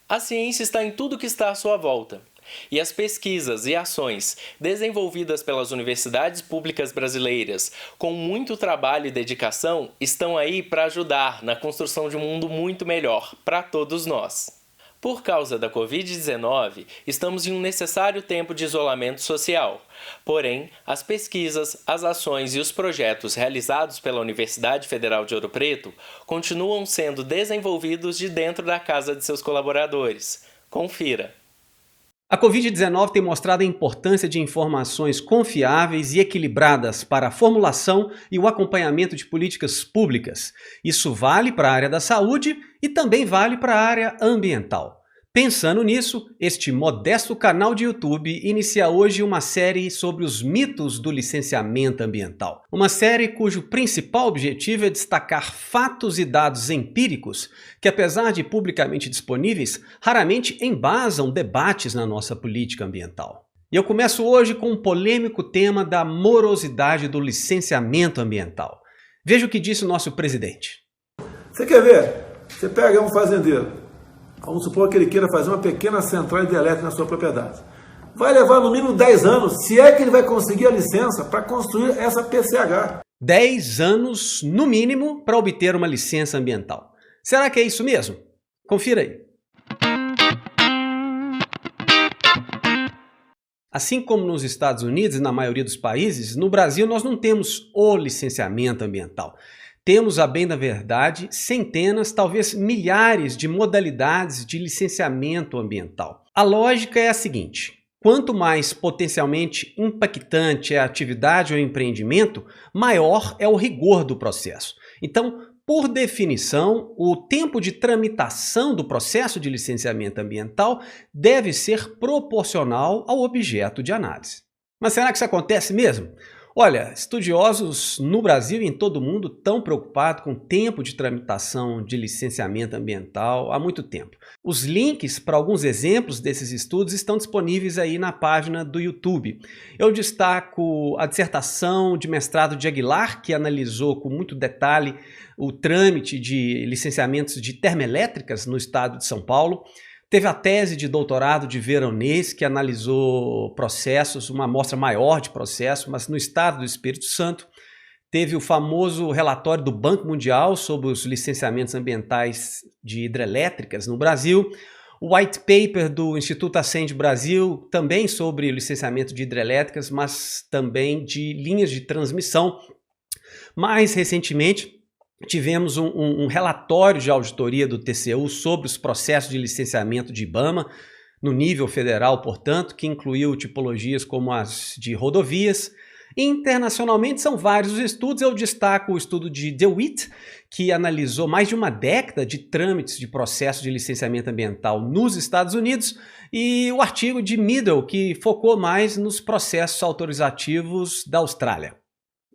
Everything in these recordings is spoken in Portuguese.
A ciência está em tudo que está à sua volta. E as pesquisas e ações desenvolvidas pelas universidades públicas brasileiras, com muito trabalho e dedicação, estão aí para ajudar na construção de um mundo muito melhor para todos nós. Por causa da Covid-19, estamos em um necessário tempo de isolamento social. Porém, as pesquisas, as ações e os projetos realizados pela Universidade Federal de Ouro Preto continuam sendo desenvolvidos de dentro da casa de seus colaboradores. Confira! A Covid-19 tem mostrado a importância de informações confiáveis e equilibradas para a formulação e o acompanhamento de políticas públicas. Isso vale para a área da saúde e também vale para a área ambiental. Pensando nisso, este modesto canal de YouTube inicia hoje uma série sobre os mitos do licenciamento ambiental. Uma série cujo principal objetivo é destacar fatos e dados empíricos que, apesar de publicamente disponíveis, raramente embasam debates na nossa política ambiental. E eu começo hoje com um polêmico tema da morosidade do licenciamento ambiental. Veja o que disse o nosso presidente. Você quer ver? Você pega um fazendeiro. Vamos supor que ele queira fazer uma pequena central hidrelétrica na sua propriedade. Vai levar no mínimo 10 anos, se é que ele vai conseguir a licença para construir essa PCH. 10 anos, no mínimo, para obter uma licença ambiental. Será que é isso mesmo? Confira aí. Assim como nos Estados Unidos e na maioria dos países, no Brasil nós não temos o licenciamento ambiental. Temos, a bem da verdade, centenas, talvez milhares de modalidades de licenciamento ambiental. A lógica é a seguinte: quanto mais potencialmente impactante é a atividade ou empreendimento, maior é o rigor do processo. Então, por definição, o tempo de tramitação do processo de licenciamento ambiental deve ser proporcional ao objeto de análise. Mas será que isso acontece mesmo? Olha, estudiosos no Brasil e em todo o mundo estão preocupados com o tempo de tramitação de licenciamento ambiental há muito tempo. Os links para alguns exemplos desses estudos estão disponíveis aí na página do YouTube. Eu destaco a dissertação de mestrado de Aguilar, que analisou com muito detalhe o trâmite de licenciamentos de termoelétricas no estado de São Paulo. Teve a tese de doutorado de Veronês, que analisou processos, uma amostra maior de processos, mas no estado do Espírito Santo. Teve o famoso relatório do Banco Mundial sobre os licenciamentos ambientais de hidrelétricas no Brasil. O white paper do Instituto Ascend Brasil, também sobre licenciamento de hidrelétricas, mas também de linhas de transmissão. Mais recentemente, tivemos um relatório de auditoria do TCU sobre os processos de licenciamento de IBAMA, no nível federal, portanto, que incluiu tipologias como as de rodovias. Internacionalmente são vários os estudos, eu destaco o estudo de DeWitt, que analisou mais de uma década de trâmites de processo de licenciamento ambiental nos Estados Unidos, e o artigo de Middle, que focou mais nos processos autorizativos da Austrália.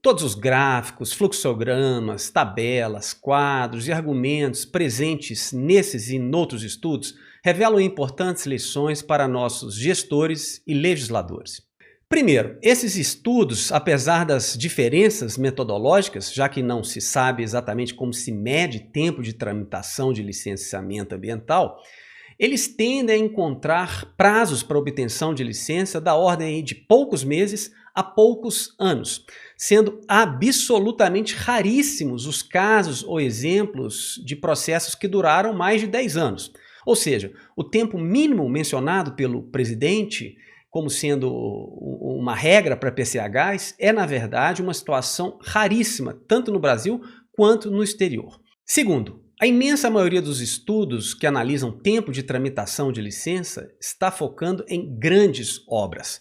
Todos os gráficos, fluxogramas, tabelas, quadros e argumentos presentes nesses e noutros estudos revelam importantes lições para nossos gestores e legisladores. Primeiro, esses estudos, apesar das diferenças metodológicas, já que não se sabe exatamente como se mede tempo de tramitação de licenciamento ambiental, eles tendem a encontrar prazos para obtenção de licença da ordem de poucos meses a poucos anos, sendo absolutamente raríssimos os casos ou exemplos de processos que duraram mais de 10 anos. Ou seja, o tempo mínimo mencionado pelo presidente como sendo uma regra para PCHs é, na verdade, uma situação raríssima, tanto no Brasil quanto no exterior. Segundo, a imensa maioria dos estudos que analisam tempo de tramitação de licença está focando em grandes obras.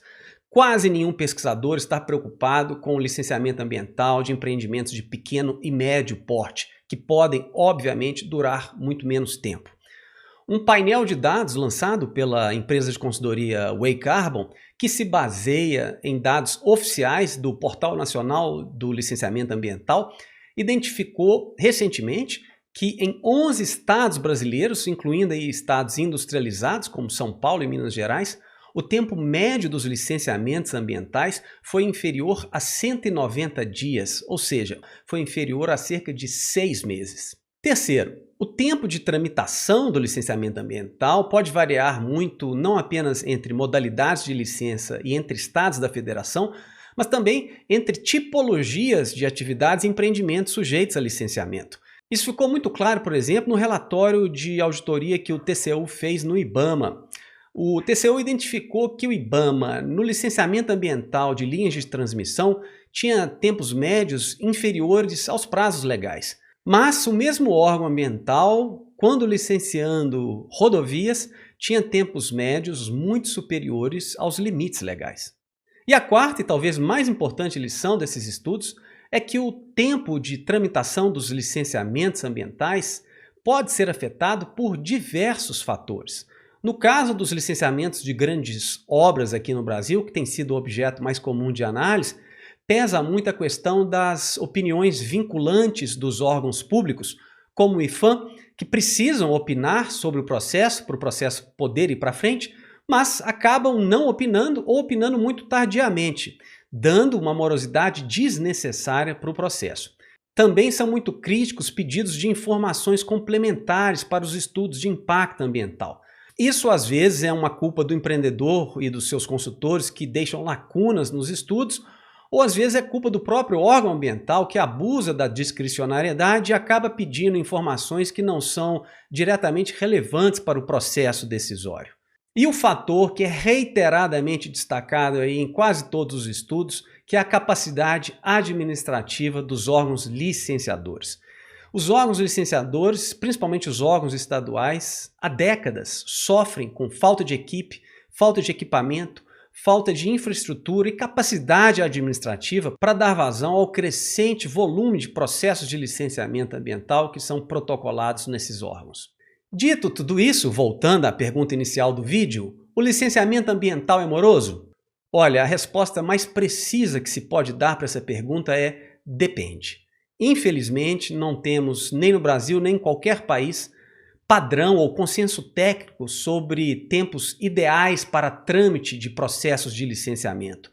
Quase nenhum pesquisador está preocupado com o licenciamento ambiental de empreendimentos de pequeno e médio porte, que podem, obviamente, durar muito menos tempo. Um painel de dados lançado pela empresa de consultoria Way Carbon, que se baseia em dados oficiais do Portal Nacional do Licenciamento Ambiental, identificou recentemente que em 11 estados brasileiros, incluindo aí estados industrializados como São Paulo e Minas Gerais, o tempo médio dos licenciamentos ambientais foi inferior a 190 dias, ou seja, foi inferior a cerca de 6 meses. Terceiro, o tempo de tramitação do licenciamento ambiental pode variar muito, não apenas entre modalidades de licença e entre estados da federação, mas também entre tipologias de atividades e empreendimentos sujeitos a licenciamento. Isso ficou muito claro, por exemplo, no relatório de auditoria que o TCU fez no IBAMA. O TCU identificou que o IBAMA, no licenciamento ambiental de linhas de transmissão, tinha tempos médios inferiores aos prazos legais. Mas o mesmo órgão ambiental, quando licenciando rodovias, tinha tempos médios muito superiores aos limites legais. E a quarta e talvez mais importante lição desses estudos é que o tempo de tramitação dos licenciamentos ambientais pode ser afetado por diversos fatores. No caso dos licenciamentos de grandes obras aqui no Brasil, que tem sido o objeto mais comum de análise, pesa muito a questão das opiniões vinculantes dos órgãos públicos, como o IPHAN, que precisam opinar sobre o processo, para o processo poder ir para frente, mas acabam não opinando ou opinando muito tardiamente, dando uma morosidade desnecessária para o processo. Também são muito críticos pedidos de informações complementares para os estudos de impacto ambiental. Isso às vezes é uma culpa do empreendedor e dos seus consultores que deixam lacunas nos estudos, ou às vezes é culpa do próprio órgão ambiental que abusa da discricionariedade e acaba pedindo informações que não são diretamente relevantes para o processo decisório. E o fator que é reiteradamente destacado aí em quase todos os estudos, que é a capacidade administrativa dos órgãos licenciadores. Os órgãos licenciadores, principalmente os órgãos estaduais, há décadas sofrem com falta de equipe, falta de equipamento, falta de infraestrutura e capacidade administrativa para dar vazão ao crescente volume de processos de licenciamento ambiental que são protocolados nesses órgãos. Dito tudo isso, voltando à pergunta inicial do vídeo, o licenciamento ambiental é moroso? Olha, a resposta mais precisa que se pode dar para essa pergunta é depende. Infelizmente, não temos nem no Brasil nem em qualquer país padrão ou consenso técnico sobre tempos ideais para trâmite de processos de licenciamento.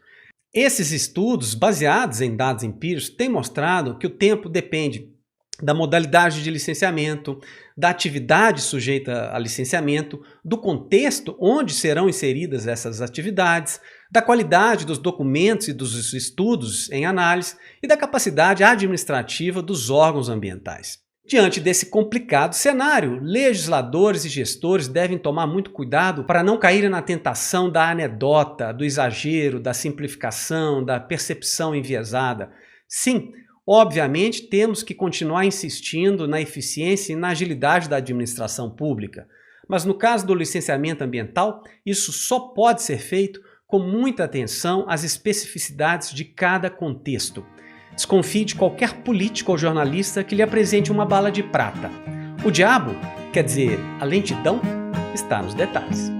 Esses estudos, baseados em dados empíricos, têm mostrado que o tempo depende da modalidade de licenciamento, da atividade sujeita a licenciamento, do contexto onde serão inseridas essas atividades, da qualidade dos documentos e dos estudos em análise e da capacidade administrativa dos órgãos ambientais. Diante desse complicado cenário, legisladores e gestores devem tomar muito cuidado para não caírem na tentação da anedota, do exagero, da simplificação, da percepção enviesada. Sim, obviamente temos que continuar insistindo na eficiência e na agilidade da administração pública, mas no caso do licenciamento ambiental, isso só pode ser feito com muita atenção às especificidades de cada contexto. Desconfie de qualquer político ou jornalista que lhe apresente uma bala de prata. O diabo, quer dizer, a lentidão, está nos detalhes.